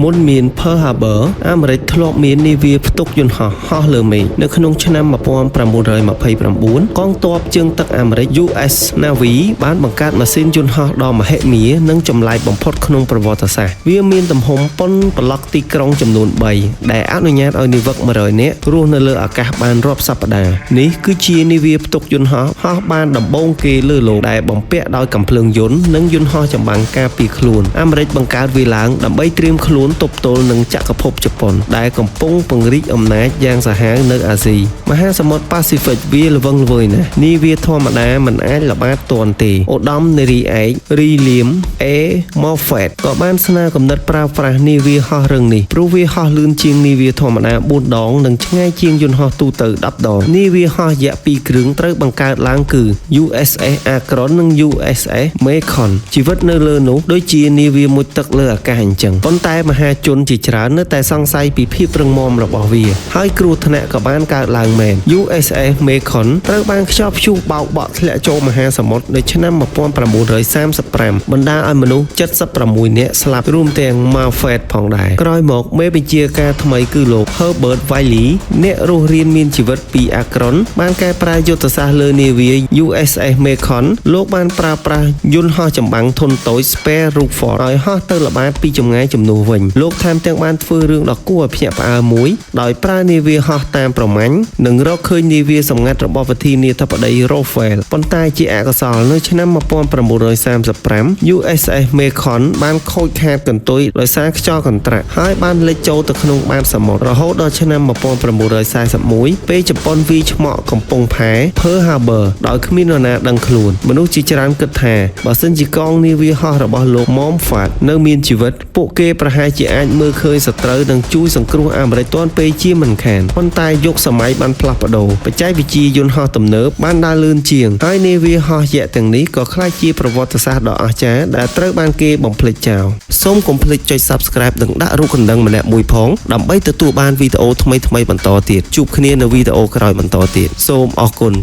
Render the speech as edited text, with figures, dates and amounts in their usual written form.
មុនមាន Pearl Harbor អាមេរិកធ្លាប់មាននាវាផ្ទុកយន្តហោះហោះលើមេឃនៅក្នុងឆ្នាំ 1929 កងទ័ពជើងទឹកអាមេរិក US Navy បានបង្កើតម៉ាស៊ីនយន្តហោះដ៏មហិមានិងចម្លែកបំផុតក្នុងប្រវត្តិសាស្ត្រវាមានទំហំប៉ុនប្លុកទីក្រុងចំនួន 3 ដែលអនុញ្ញាតឲ្យនាវិក 100 នាក់រស់នៅលើអាកាសបានរាប់សប្តាហ៍នេះគឺជានាវាផ្ទុកយន្តហោះហោះបានដំបូងគេលើโลกដែលបំពាក់ដោយកាំភ្លើងយន្តនិងយន្តហោះចម្បាំងការពារខ្លួនអាមេរិកបង្កើតវាឡើងដើម្បីត្រៀមខ្លួនទប់ទល់នឹងចក្រភពជប៉ុនដែលកំពុងពង្រីកអំណាចយ៉ាងសាហាវនៅអាស៊ីមហាសមុទ្រប៉ាស៊ីហ្វិកវាល្វឹងល្វើយណាស់នាវាធម្មតាមិនអាចល្បាតទាន់ទេឧត្តមនារីឯករីលៀមអេម៉ូហ្វេតក៏បានស្នើគំនិតប្រើប្រាស់នាវាហោះរឹងនេះព្រោះវាហោះលឿនជាងនាវាធម្មតា4 ដងនិងឆ្ងាយជាងយន្តហោះទូទៅ10 ដងនាវាហោះយក្ស2គ្រឿងត្រូវបង្កើតឡើងគឺ USS Akron និង USS Macon ជីវិតនៅលើនោះដូចជានាវាមុជទឹកលើអាកាសអញ្ចឹងប៉ុន្តែមហាជនជាច្រើននៅតែសង្ស័យពីភាពរឹងមាំរបស់វាហើយគ្រោះថ្នាក់ក៏បានកើតឡើងមែន USS Macon ត្រូវបានខ្យល់ព្យុះបោកបក់ធ្លាក់ចូលមហាសមុទ្រនៅឆ្នាំ 1935 បណ្ដាលឲ្យមនុស្ស 76 នាក់ស្លាប់រួមទាំង Moffett ផងដែរក្រោយមកមេបញ្ជាការថ្មីគឺលោក Herbert Wiley អ្នករស់រានមានជីវិតពី Akron បានកែប្រែយុទ្ធសាស្ត្រលើនាវា USS Macon លោកបានប្រើប្រាស់យន្តហោះចម្បាំងធុនតូច Spare Rutherford ឲ្យហោះទៅល្បាតពីចម្ងាយជំនួសវិញលោកថែមទាំងបានធ្វើរឿងដ៏គួរឲ្យភ្ញាក់ផ្អើលមួយដោយប្រើនាវាហោះតាមប្រមាញ់និងរកឃើញនាវាសម្ងាត់របស់ប្រធានាធិបតី Roosevelt ប៉ុន្តែជាអកុសលនៅឆ្នាំ 1935 USS Macon បានខូចខាតកន្ទុយដោយសារខ្យល់កន្ត្រាក់ហើយបានលិចចូលទៅក្នុងបាតសមុទ្ររហូតដល់ឆ្នាំ 1941 ពេលជប៉ុនវាយឆ្មក់កំពង់ផែ Pearl Harbor ដោយគ្មាននរណាដឹងខ្លួនមនុស្សជាច្រើនគិតថាបើសិនជាកងនាវាហោះរបស់លោក Moffett នៅមានជីវិតពួកគេប្រហែលជាអាចមើលឃើញសត្រូវនិងជួយសង្គ្រោះអាមេរិកទាន់ពេលជាមិនខានប៉ុន្តែយុគសម័យបានផ្លាស់ប្ដូរបច្ចេកវិទ្យាយន្តហោះទំនើបបានដើរលឿនជាងហើយនាវាហោះយក្សទាំងនេះក៏ក្លាយជាប្រវត្តិសាស្ត្រដ៏អស្ចារ្យដែលត្រូវបានគេបំភ្លេចចោលសូមកុំភ្លេចចុច Subscribe និងដាក់រូបកណ្ដឹងម្នាក់មួយផងដើម្បីទទួលបានវីដេអូថ្មីៗបន្តទៀតជួបគ្នានៅវីដេអូក្រោយបន្តទៀតសូមអរគុណ